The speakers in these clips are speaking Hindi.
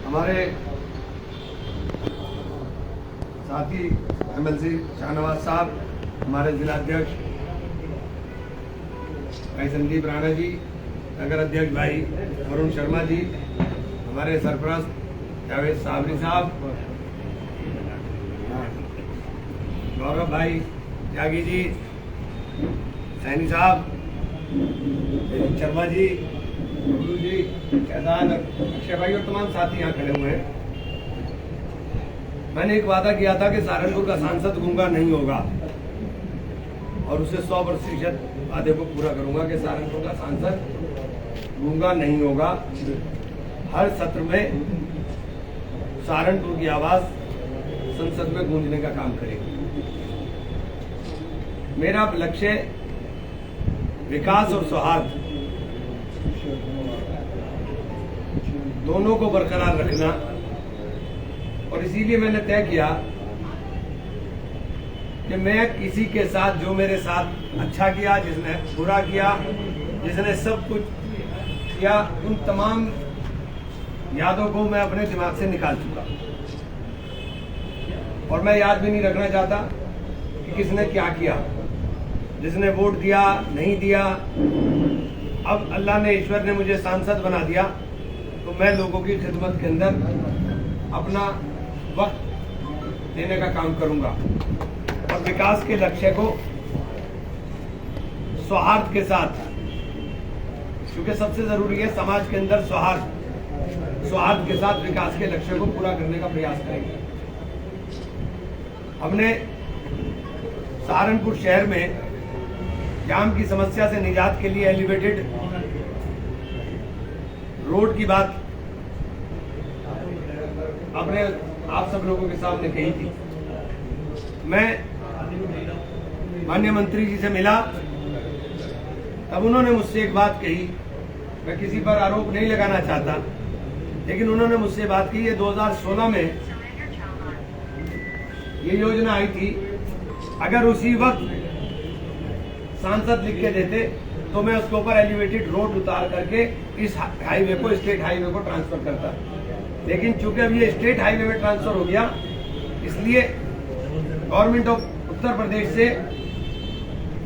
हमारे साथी एमएलसी शाहनवाज साहब, हमारे जिलाध्यक्ष भाई संदीप राणा जी, नगर अध्यक्ष भाई वरुण शर्मा जी, हमारे सरपरस्त जावेद साबरी साहब, गौरव भाई त्यागी जी, सैनी साहब, शर्मा जी, गुरु जी, शहजाद, अक्षय भाई और तमाम साथी यहाँ खड़े हुए हैं। मैंने एक वादा किया था कि सहारनपुर का सांसद गूंगा नहीं होगा और उसे 100% वादे को पूरा करूंगा कि सहारनपुर का सांसद गूंगा नहीं होगा। हर सत्र में सहारनपुर की आवाज संसद में गूंजने का काम करेगी। मेरा लक्ष्य विकास और सौहार्द दोनों को बरकरार रखना, और इसीलिए मैंने तय किया कि मैं किसी के साथ, जो मेरे साथ अच्छा किया, जिसने बुरा किया, जिसने सब कुछ किया, उन तमाम यादों को मैं अपने दिमाग से निकाल चुका और मैं याद भी नहीं रखना चाहता कि किसने क्या किया, जिसने वोट दिया नहीं दिया। अब अल्लाह ने, ईश्वर ने मुझे सांसद बना दिया तो मैं लोगों की खिदमत के अंदर अपना वक्त देने का काम करूंगा और विकास के लक्ष्य को सौहार्द के साथ, क्योंकि सबसे जरूरी है समाज के अंदर सौहार्द के साथ विकास के लक्ष्य को पूरा करने का प्रयास करेंगे। हमने सहारनपुर शहर में जाम की समस्या से निजात के लिए एलिवेटेड रोड की बात अपने आप सब लोगों के सामने कही थी। मैं माननीय मंत्री जी से मिला, तब उन्होंने मुझसे एक बात कही, मैं किसी पर आरोप नहीं लगाना चाहता, लेकिन उन्होंने मुझसे बात की, ये 2016 में ये योजना आई थी, अगर उसी वक्त सांसद लिख के देते तो मैं उसके ऊपर एलिवेटेड रोड उतार करके इस हाईवे को, स्टेट हाईवे को ट्रांसफर करता। लेकिन चूंकि अब ये स्टेट हाईवे में ट्रांसफर हो गया, इसलिए गवर्नमेंट ऑफ उत्तर प्रदेश से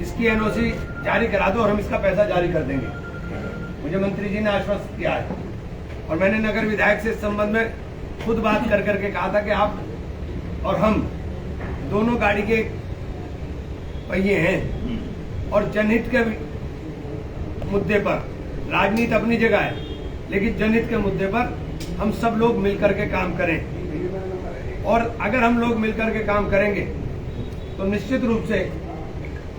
इसकी एनओसी जारी करा दो और हम इसका पैसा जारी कर देंगे। मुझे मंत्री जी ने आश्वस्त किया है और मैंने नगर विधायक से इस संबंध में खुद बात कर करके कहा था कि आप और हम दोनों गाड़ी के पहिए हैं और जनहित के मुद्दे पर, राजनीति अपनी जगह है, लेकिन जनहित के मुद्दे पर हम सब लोग मिलकर के काम करें। और अगर हम लोग मिलकर के काम करेंगे तो निश्चित रूप से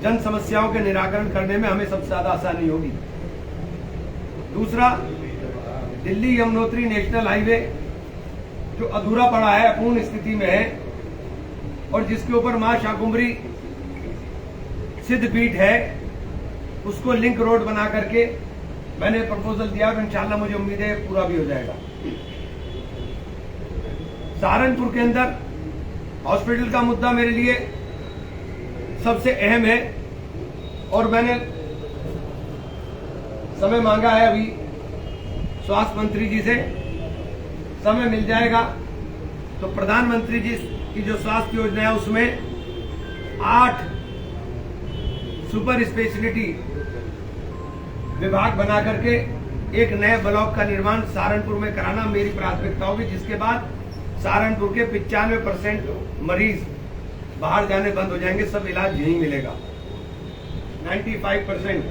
जन समस्याओं के निराकरण करने में हमें सबसे ज्यादा आसानी होगी। दूसरा, दिल्ली यमुनोत्री नेशनल हाईवे जो अधूरा पड़ा है, अपूर्ण स्थिति में है और जिसके ऊपर मां शाकुंभरी सिद्धपीठ है, उसको लिंक रोड बना करके मैंने प्रपोजल दिया और इंशाल्लाह मुझे उम्मीद है पूरा भी हो जाएगा। सहारनपुर के अंदर हॉस्पिटल का मुद्दा मेरे लिए सबसे अहम है और मैंने समय मांगा है अभी स्वास्थ्य मंत्री जी से, समय मिल जाएगा तो प्रधानमंत्री जी की जो स्वास्थ्य योजना है उसमें 8 सुपर स्पेशलिटी विभाग बना करके एक नए ब्लॉक का निर्माण सहारनपुर में कराना मेरी प्राथमिकता होगी, जिसके बाद सहारनपुर के 95% मरीज बाहर जाने बंद हो जाएंगे, सब इलाज यहीं मिलेगा। 95%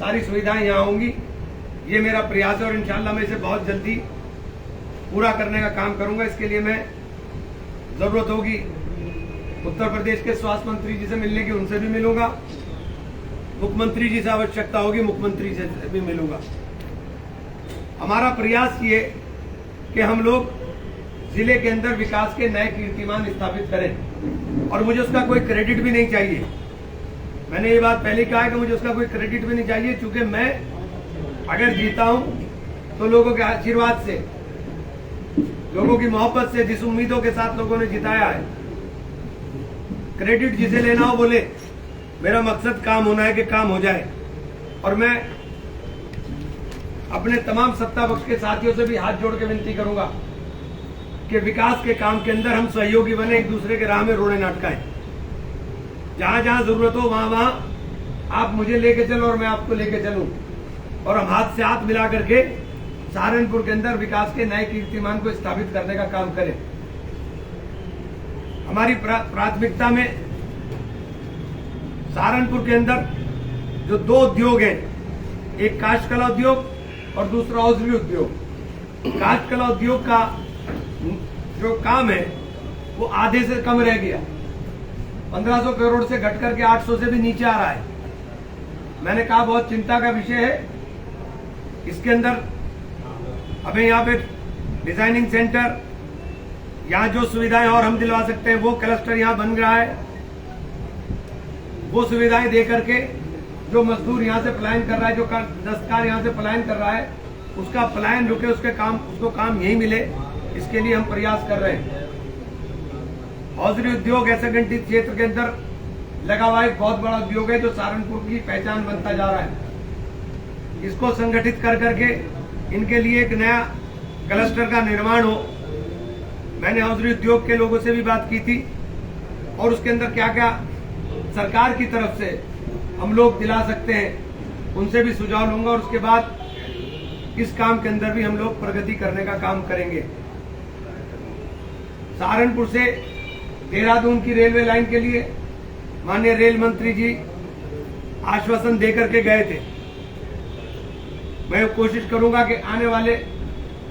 सारी सुविधाएं यहाँ होंगी। ये मेरा प्रयास है और इंशाल्लाह मैं इसे बहुत जल्दी पूरा करने का काम करूंगा। इसके लिए मैं जरूरत होगी उत्तर प्रदेश के स्वास्थ्य मंत्री जी से मिलने की, उनसे भी मिलूंगा। मुख्यमंत्री जी से आवश्यकता होगी, मुख्यमंत्री से भी मिलूंगा। हमारा प्रयास ये कि हम लोग जिले के अंदर विकास के नए कीर्तिमान स्थापित करें और मुझे उसका कोई क्रेडिट भी नहीं चाहिए। मैंने ये बात पहले कहा है कि मुझे उसका कोई क्रेडिट भी नहीं चाहिए, क्योंकि मैं अगर जीता हूं तो लोगों के आशीर्वाद से, लोगों की मोहब्बत से, जिस उम्मीदों के साथ लोगों ने जिताया है। क्रेडिट जिसे लेना हो बोले, मेरा मकसद काम होना है कि काम हो जाए। और मैं अपने तमाम सत्ता पक्ष के साथियों से भी हाथ जोड़ के विनती करूंगा कि विकास के काम के अंदर हम सहयोगी बने, एक दूसरे के राह में रोड़े ना अटकाएं। जहां जहां जरूरत हो वहां वहां आप मुझे लेके चलो और मैं आपको लेके चलूं, और हम हाथ से हाथ मिला करके सहारनपुर के अंदर विकास के नए कीर्तिमान को स्थापित करने का काम करें। हमारी प्राथमिकता में सहारनपुर के अंदर जो दो उद्योग हैं, एक काष्ठ कला उद्योग और दूसरा औषधि उद्योग। काष्ठ कला उद्योग का जो काम है वो आधे से कम रह गया, 1500 करोड़ से घट करके 800 से भी नीचे आ रहा है। मैंने कहा बहुत चिंता का विषय है। इसके अंदर हमें यहाँ पे डिजाइनिंग सेंटर, यहाँ जो सुविधाएं और हम दिलवा सकते हैं वो क्लस्टर यहाँ बन रहा है। वो सुविधाएं दे करके जो मजदूर यहाँ से पलायन कर रहा है, जो दस्तकार यहाँ से पलायन कर रहा है, उसका पलायन रुके, उसको काम यही मिले, इसके लिए हम प्रयास कर रहे हैं। औषधि उद्योग ऐसे घंटित क्षेत्र के अंदर लगा हुआ एक बहुत बड़ा उद्योग है जो सहारनपुर की पहचान बनता जा रहा है। इसको संगठित कर करके इनके लिए एक नया क्लस्टर का निर्माण हो। मैंने औषधि उद्योग के लोगों से भी बात की थी और उसके अंदर क्या क्या सरकार की तरफ से हम लोग दिला सकते हैं उनसे भी सुझाव लूंगा, और उसके बाद इस काम के अंदर भी हम लोग प्रगति करने का काम करेंगे। सहारनपुर से देहरादून की रेलवे लाइन के लिए माननीय रेल मंत्री जी आश्वासन देकर के गए थे। मैं कोशिश करूंगा कि आने वाले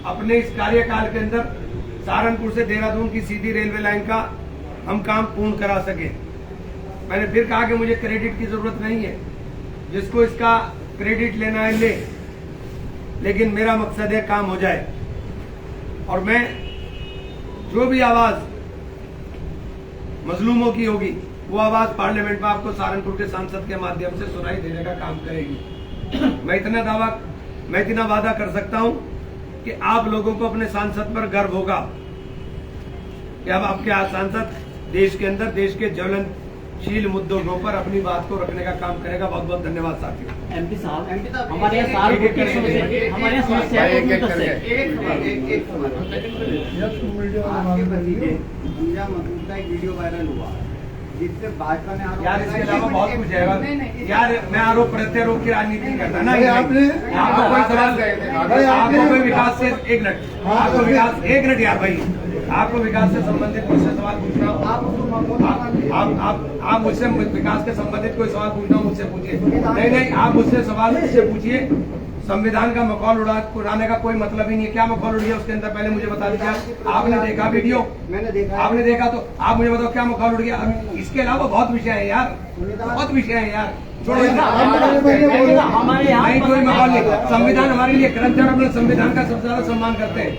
अपने इस कार्यकाल के अंदर सहारनपुर से देहरादून की सीधी रेलवे लाइन का हम काम पूर्ण करा सके। मैंने फिर कहा कि मुझे क्रेडिट की जरूरत नहीं है, जिसको इसका क्रेडिट लेना है ले, लेकिन मेरा मकसद है काम हो जाए। और मैं जो भी आवाज मजलूमों की होगी वो आवाज पार्लियामेंट में आपको सहारनपुर के सांसद के माध्यम से सुनाई देने का काम करेगी। मैं इतना वादा कर सकता हूं कि आप लोगों को अपने सांसद पर गर्व होगा कि अब आपके सांसद देश के अंदर देश के ज्वलनशील मुद्दों के ऊपर अपनी बात को रखने का काम करेगा। बहुत बहुत धन्यवाद साथियों। एमपी साहब, हमारे यहाँ समस्या वीडियो वायरल हुआ जिससे भाजपा ने यार इसके अलावा बहुत कुछ है यार। मैं आरोप प्रत्यारोप की राजनीति नहीं करता ना। आपको कोई सवाल, आपको कोई विकास से एक मिनट, आपको विकास एक मिनट यार भाई, आपको विकास से संबंधित कोई सवाल पूछना हो, आप मुझसे विकास के संबंधित कोई सवाल पूछना हो मुझसे पूछिए। नहीं, आप मुझसे सवाल मुझसे पूछिए। संविधान का मखौल उड़ाने का कोई मतलब ही नहीं है। क्या मखौल उड़िया उसके अंदर पहले मुझे बता दीजिए। आपने देखा वीडियो? मैंने देखा। आपने देखा तो आप मुझे बताओ क्या मखौल उड़ गया। इसके अलावा बहुत विषय है यार, बहुत विषय है यार। छोड़ो, हमारे यहाँ कोई मखौल नहीं। संविधान हमारे लिए ग्रंथ है, अपने संविधान का सबसे ज्यादा सम्मान करते हैं।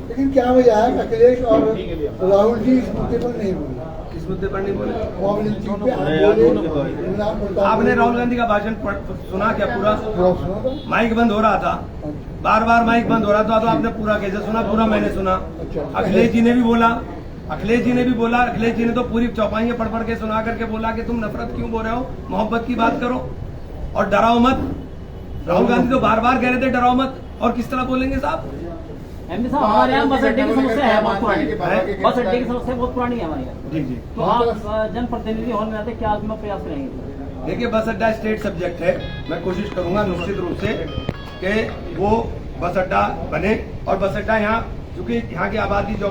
लेकिन क्या वजह है अखिलेश और राहुल जी इस मुद्दे पर नहीं बोले? इस मुद्दे पर नहीं बोले। आपने राहुल गांधी का भाषण सुना क्या? पूरा माइक बंद हो रहा था, बार बार माइक बंद हो रहा था, तो आपने पूरा कैसे सुना? पूरा मैंने सुना। अखिलेश जी ने भी बोला, अखिलेश जी ने तो पूरी चौपाइयां पढ़ के सुना करके बोला कि तुम नफरत क्यों बोल रहे हो, मोहब्बत की बात करो और डराओ मत। राहुल गांधी तो बार बार कह रहे थे डराओ मत, और किस तरह बोलेंगे साहब? एमपी साहब, हमारे यहाँ बस अड्डे की समस्या है बहुत पुरानी, बस अड्डे की समस्या बहुत पुरानी है हमारे यहाँ। जी। तो आप जनप्रतिनिधि होने में आते, क्या आप प्रयास करेंगे? देखिए, बस अड्डा स्टेट सब्जेक्ट है। मैं कोशिश करूंगा निश्चित रूप से कि वो बस अड्डा बने, और बस अड्डा यहाँ, क्योंकि यहाँ की आबादी जो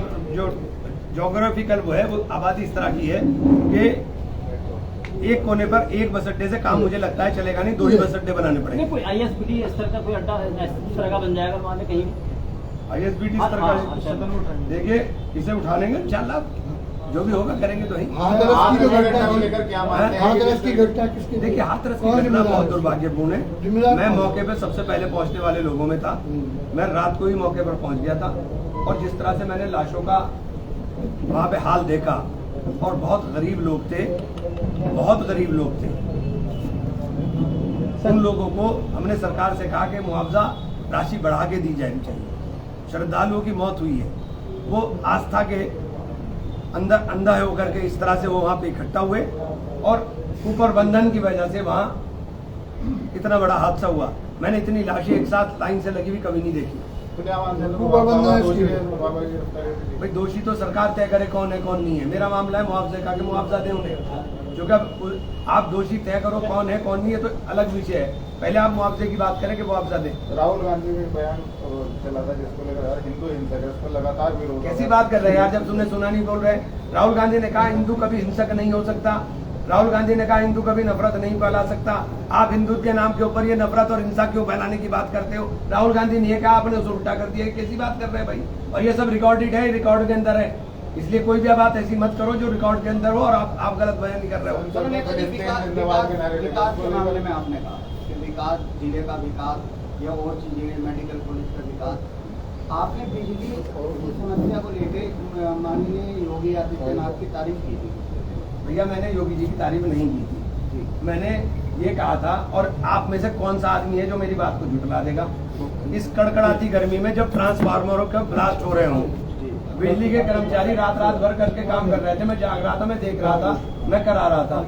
जोग्राफिकल वो है, वो आबादी इस तरह की है कि एक कोने पर एक बस अड्डे से काम मुझे लगता है चलेगा नहीं, 2 ही बस अड्डे बनाने पड़ेंगे। कोई ISBT स्तर का कोई अड्डा इस तरह का बन जाएगा वहाँ पे कहीं? ISBT स्तर का देखिए, इसे उठा लेंगे इंशाल्लाह, जो भी होगा करेंगे। तो ही देखिए, हाथरस की घटना बहुत दुर्भाग्यपूर्ण है। मैं मौके पे सबसे पहले पहुंचने वाले लोगों में था। मैं रात को ही मौके पर पहुंच गया था, और जिस तरह से मैंने लाशों का वहां पे हाल देखा, और बहुत गरीब लोग थे, बहुत गरीब लोग थे। उन लोगों को हमने सरकार से कहा कि मुआवजा राशि बढ़ा के दी जानी चाहिए। श्रद्धालुओं की मौत हुई है, वो आस्था के अंधा होकर के इस तरह से वो वहां पे इकट्ठा हुए और ऊपर बंधन की वजह से वहां इतना बड़ा हादसा हुआ। मैंने इतनी लाशें एक साथ लाइन से लगी हुई कभी नहीं देखी। भाई दोषी तो सरकार तय करे कौन है कौन नहीं है। मेरा मामला है मुआवजे का, कि मुआवजा दें उन्हें। क्योंकि अब आप दोषी तय करो कौन है कौन नहीं है तो अलग विषय है, पहले आप मुआवजे की बात करें कि मुआवजा दें। राहुल गांधी ने बयान चला था जिसको लेकर हिंदू हिंसक है, उसको लगातार विरोध। कैसी बात कर रहे हैं यार, जब तुमने सुना नहीं बोल रहे। राहुल गांधी ने कहा हिंदू कभी हिंसक नहीं हो सकता। राहुल गांधी ने कहा हिंदू कभी नफरत नहीं फैला सकता। आप हिंदू के नाम के ऊपर ये नफरत और हिंसा क्यों फैलाने की बात करते हो? राहुल गांधी ने कहा, आपने उसे उल्टा कर दिया। कैसी बात कर रहे हैं भाई? और ये सब रिकॉर्डेड है, रिकॉर्ड के अंदर है, इसलिए कोई भी बात ऐसी मत करो जो रिकॉर्ड के अंदर हो और आप गलत बयान नहीं कर रहे हो। विकास के मामले में आपने कहा कि विकास, जिले का विकास या और चीजें, मेडिकल कॉलेज का विकास, आपने बिजली की समस्या को लेकर माननीय योगी आदित्यनाथ की तारीफ की थी। भैया मैंने योगी जी की तारीफ नहीं की थी, मैंने ये कहा था। और आप में से कौन सा आदमी है जो मेरी बात को झुठला देगा? इस कड़कड़ाती गर्मी में जब ट्रांसफार्मरों के ब्लास्ट हो रहे हों, बिजली के कर्मचारी रात भर करके काम कर रहे थे, मैं जाग रहा था, मैं देख रहा था, मैं करा रहा था।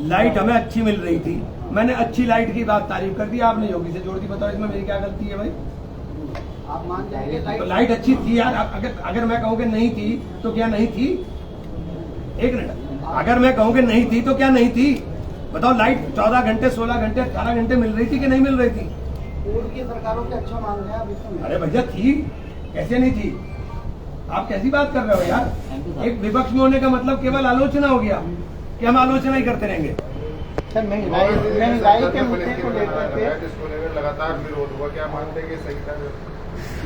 लाइट हमें अच्छी मिल रही थी, मैंने अच्छी लाइट की बात तारीफ कर दी, आपने योगी से जोड़ दी। बताओ इसमें मेरी क्या गलती है भाई? आप मान जाएंगे तो लाइट अच्छी थी यार। अगर मैं कहूँ कि नहीं थी तो क्या नहीं थी? एक मिनट, अगर मैं कहूँ कि नहीं थी तो क्या नहीं थी? बताओ, लाइट 14 घंटे 16 घंटे 18 घंटे मिल रही थी कि नहीं मिल रही थी? पूर्व की सरकारों के अच्छा मान रहे हैं आप इसमें। अरे भैया थी, कैसे नहीं थी? आप कैसी बात कर रहे हो यार? एक विपक्ष में होने का मतलब केवल आलोचना हो गया कि हम आलोचना ही करते रहेंगे। सर महंगाई के मुद्दे को लेकर के लगातार विरोध हुआ, क्या मानते हैं कि सही था?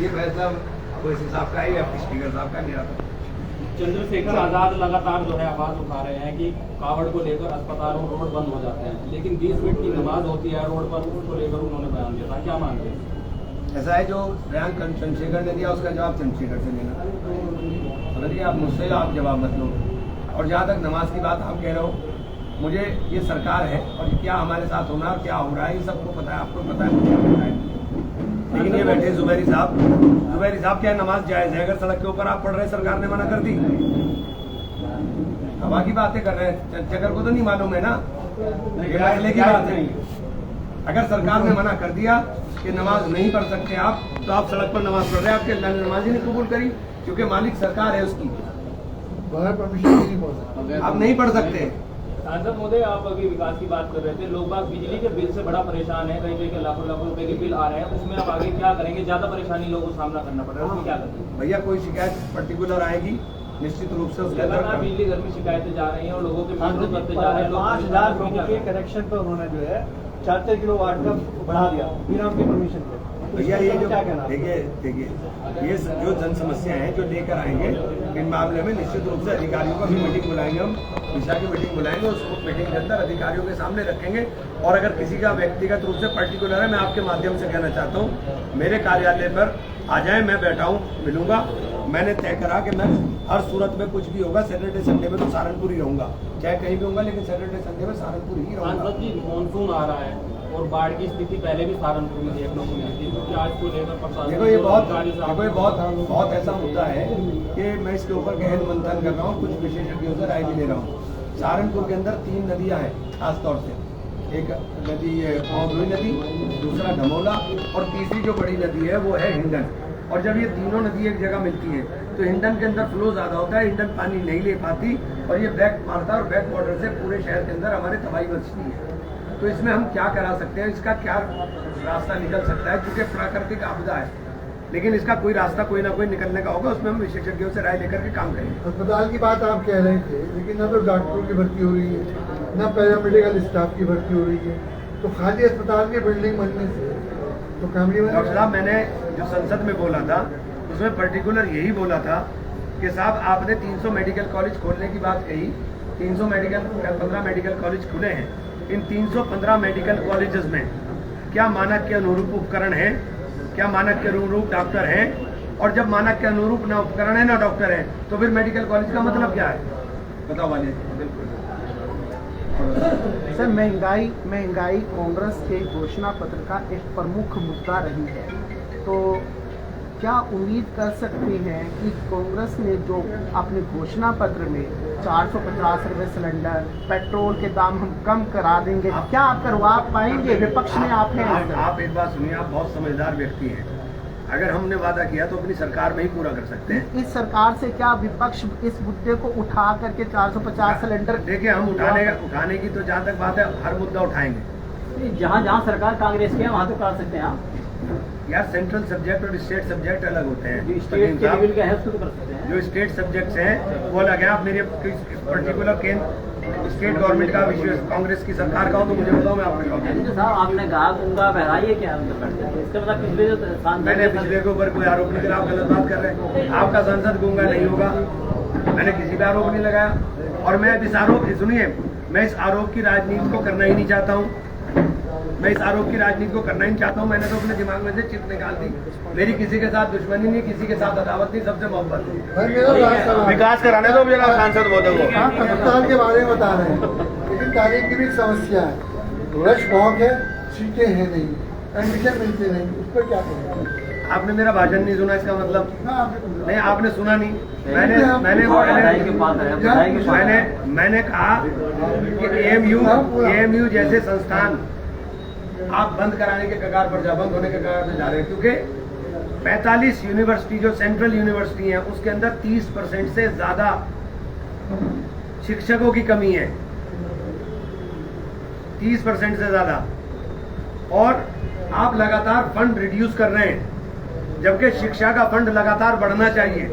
ये फैसला ओवैसी साहब का है या स्पीकर साहब का? मेरा था। चंद्रशेखर आजाद लगातार जो है आवाज उठा रहे हैं कि कावड़ को लेकर अस्पतालों रोड बंद हो जाते हैं, लेकिन 20 मिनट की नमाज होती है रोड पर, उसको लेकर उन्होंने बयान दिया था। क्या मानते हैं? ऐसा है, जो बयान चंद्रशेखर ने दिया उसका जवाब चंद्रशेखर से लेना। समझिए, आप मुझसे आप जवाब मत लो। और जहाँ तक नमाज की बात आप कह रहे हो, मुझे ये सरकार है और क्या हमारे साथ होना और क्या हो रहा है ये सबको पता है, आपको पता है, मुझे पता है। लेकिन ये बैठे जुबैरी साहब क्या नमाज जायज है? अगर सड़क के ऊपर आप पढ़ रहे, सरकार ने मना कर दी, हवा की बातें कर रहे हैं। चंद्रशेखर को तो नहीं मालूम है ना, ये मसले की बात है। अगर सरकार ने मना कर दिया कि नमाज नहीं पढ़ सकते आप, तो आप सड़क पर नमाज पढ़ रहे हैं, आपके अल्लाह ने नमाज ही नहीं कबूल करी, क्योंकि मालिक सरकार है उसकी। परमिशन नहीं पड़ सकता, आप नहीं पढ़ सकते। सांसद महोदय, आप अभी विकास की बात कर रहे थे, लोग बाग बिजली के बिल से बड़ा परेशान है, कहीं कहीं लाखों रुपए के बिल आ रहे हैं, उसमें आप आगे क्या करेंगे? ज्यादा परेशानी लोगों को सामना करना पड़ रहा है, उसमें क्या करेंगे? भैया कोई शिकायत पर्टिकुलर आएगी, निश्चित रूप से उसके लगातार अंदर बिजली घर में शिकायतें जा रही हैं और लोगों के बिल बढ़ते जा रहे हैं। 5,000 लोगों के कनेक्शन पर उन्होंने जो है 4 किलोवाट का बढ़ा दिया बिना उनकी परमिशन के। भैया ये जो क्या कहना? देखिए ये जो जन समस्या है जो लेकर आएंगे, इन मामले में निश्चित रूप से अधिकारियों का भी मीटिंग बुलाएंगे, हम दिशा की मीटिंग बुलाएंगे, उस मीटिंग के अंदर अधिकारियों के सामने रखेंगे। और अगर किसी का व्यक्तिगत रूप से पर्टिकुलर है, मैं आपके माध्यम से कहना चाहता हूँ, मेरे कार्यालय पर आ जाए, मैं बैठा हूँ, मिलूंगा। मैंने तय करा कि मैं हर सूरत में कुछ भी होगा, सैटरडे संडे में तो सहारनपुर ही रहूंगा, चाहे कहीं भी होगा, लेकिन सैटरडे संडे में सहारनपुर ही रहूंगा। सांसद जी, मानसून आ रहा है और बाढ़ की स्थिति पहले भी सहारनपुर में देखने को मिली थी, क्योंकि आज को लेकर प्रशासन देखो ये बहुत ऐसा होता है कि मैं इसके ऊपर गहन मंथन कर रहा हूँ, कुछ विशेषज्ञों से राय भी ले रहा हूँ। सहारनपुर के अंदर 3 नदियाँ हैं खास तौर से, एक नदी है पौधोई नदी, दूसरा धमोला और तीसरी जो बड़ी नदी है वो है हिंडन। और जब ये तीनों नदी एक जगह मिलती है तो हिंडन के अंदर फ्लो ज्यादा होता है, हिंडन पानी नहीं ले पाती और ये बैक मारता है और बैक वाटर से पूरे शहर के अंदर हमारे तबाही मचती है। तो इसमें हम क्या करा सकते हैं, इसका क्या रास्ता निकल सकता है, क्योंकि प्राकृतिक आपदा है, लेकिन इसका कोई रास्ता कोई ना कोई निकलने का होगा, उसमें हम विशेषज्ञों से राय लेकर के काम करेंगे। अस्पताल की बात आप कह रहे थे, लेकिन न तो डॉक्टरों की भर्ती हो रही है, न पैरामेडिकल स्टाफ की भर्ती हो रही है, तो खाली अस्पताल की बिल्डिंग बनने से तो काम नहीं बनेगा। डॉक्टर साहब, मैंने जो संसद में बोला था उसमें पर्टिकुलर यही बोला था कि साहब आपने 300 मेडिकल कॉलेज खोलने की बात कही, 15 मेडिकल कॉलेज खुले हैं। इन 315 मेडिकल कॉलेजेस में क्या मानक के अनुरूप उपकरण है, क्या मानक के अनुरूप डॉक्टर हैं? और जब मानक के अनुरूप ना उपकरण है ना डॉक्टर है, तो फिर मेडिकल कॉलेज का मतलब क्या है? बताओ वाले। सर, महंगाई कांग्रेस के घोषणा पत्र का एक प्रमुख मुद्दा रही है, तो क्या उम्मीद कर सकते हैं कि कांग्रेस ने जो अपने घोषणा पत्र में 450 रुपए सिलेंडर, पेट्रोल के दाम हम कम करा देंगे, क्या आप करवा पाएंगे? विपक्ष में आप हैं। आप एक बात सुनिए, आप बहुत समझदार व्यक्ति हैं। अगर हमने वादा किया तो अपनी सरकार में ही पूरा कर सकते हैं। इस सरकार से क्या विपक्ष इस मुद्दे को उठा करके 450 सिलेंडर? देखिए, हम उठाने की तो जहाँ तक बात है हर मुद्दा उठाएंगे। जहाँ जहाँ सरकार कांग्रेस की है वहाँ तो कर सकते हैं आप। यार, सेंट्रल सब्जेक्ट और स्टेट सब्जेक्ट अलग होते हैं। जो स्टेट के लेवल का है उसको तो कर सकते हैं। जो स्टेट सब्जेक्ट्स हैं वो अलग है। आप मेरे पर्टिकुलर केंद्र स्टेट गवर्नमेंट का, विशेष कांग्रेस की सरकार का हो तो मुझे बताओ, मैं आपको जवाब दूंगा। साहब आपने कहा गूंगा बहराइए क्या इसका मतलब पिछले जो मैंने पिछले के ऊपर कोई आरोप नहीं लगाया। आप गलत बात कर रहे हैं। आपका सांसद गूंगा नहीं होगा, मैंने किसी पे आरोप नहीं लगाया। और मैं इस आरोप, सुनिए, मैं इस आरोप की राजनीति को करना ही नहीं चाहता हूँ। मैं इस आरोप की राजनीति को करना ही नहीं चाहता हूँ। मैंने तो अपने दिमाग में से चित निकाल दी। मेरी किसी के साथ दुश्मनी नहीं, किसी के साथ अदावत नहीं, सबसे मोहब्बत है। विकास कराने दो जनाब सांसद बोलते हो। आप अस्पताल के बारे में बता रहे हैं, लेकिन तारीख की भी एक समस्या है। रश बहुत है, सीटें हैं नहीं, एडमिशन मिलते नहीं, उस पर क्या करें? आपने मेरा भाषण नहीं सुना, इसका मतलब नहीं, आपने सुना नहीं। मैंने कहा कि एएमयू जैसे संस्थान आप बंद कराने के कगार पर बंद होने के कगार पर जा रहे हैं, क्योंकि 45 यूनिवर्सिटी जो सेंट्रल यूनिवर्सिटी है उसके अंदर 30% से ज्यादा शिक्षकों की कमी है, 30% से ज्यादा। और आप लगातार फंड रिड्यूस कर रहे हैं, जबकि शिक्षा का फंड लगातार बढ़ना चाहिए।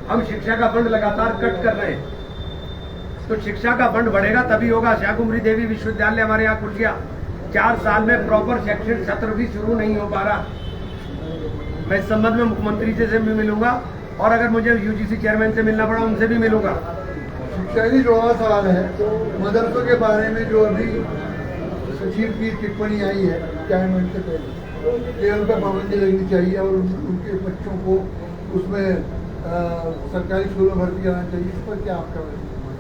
हम शिक्षा का फंड लगातार कट कर रहे हैं। तो शिक्षा का फंड बढ़ेगा तभी होगा। शाकुंभरी देवी विश्वविद्यालय हमारे यहाँ खुल गया, 4 साल में प्रॉपर शैक्षणिक सत्र भी शुरू नहीं हो पा रहा। मैं इस संबंध में मुख्यमंत्री जी से भी मिलूंगा, और अगर मुझे यूजीसी चेयरमैन से मिलना पड़ा उनसे भी मिलूंगा। शिक्षा ही जुड़ा सवाल है। मदरसों के बारे में जो अभी सचिव की टिप्पणी आई है रिटायरमेंट से पहले कि उन पर पाबंदी लगनी चाहिए और उनके बच्चों को उसमें सरकारी स्कूलों में भर्ती कराना चाहिए, इस पर क्या आपका?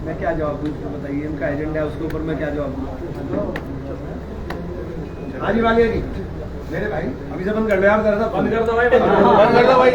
मैं क्या जवाब दूँ, बताइए। इनका एजेंडा है, उसके ऊपर मैं क्या जवाब दूँ? हाँ जी, वाली जी मेरे भाई, अभी से बंद कर लो यार, बंद कर दो भाई, बंद कर दो भाई।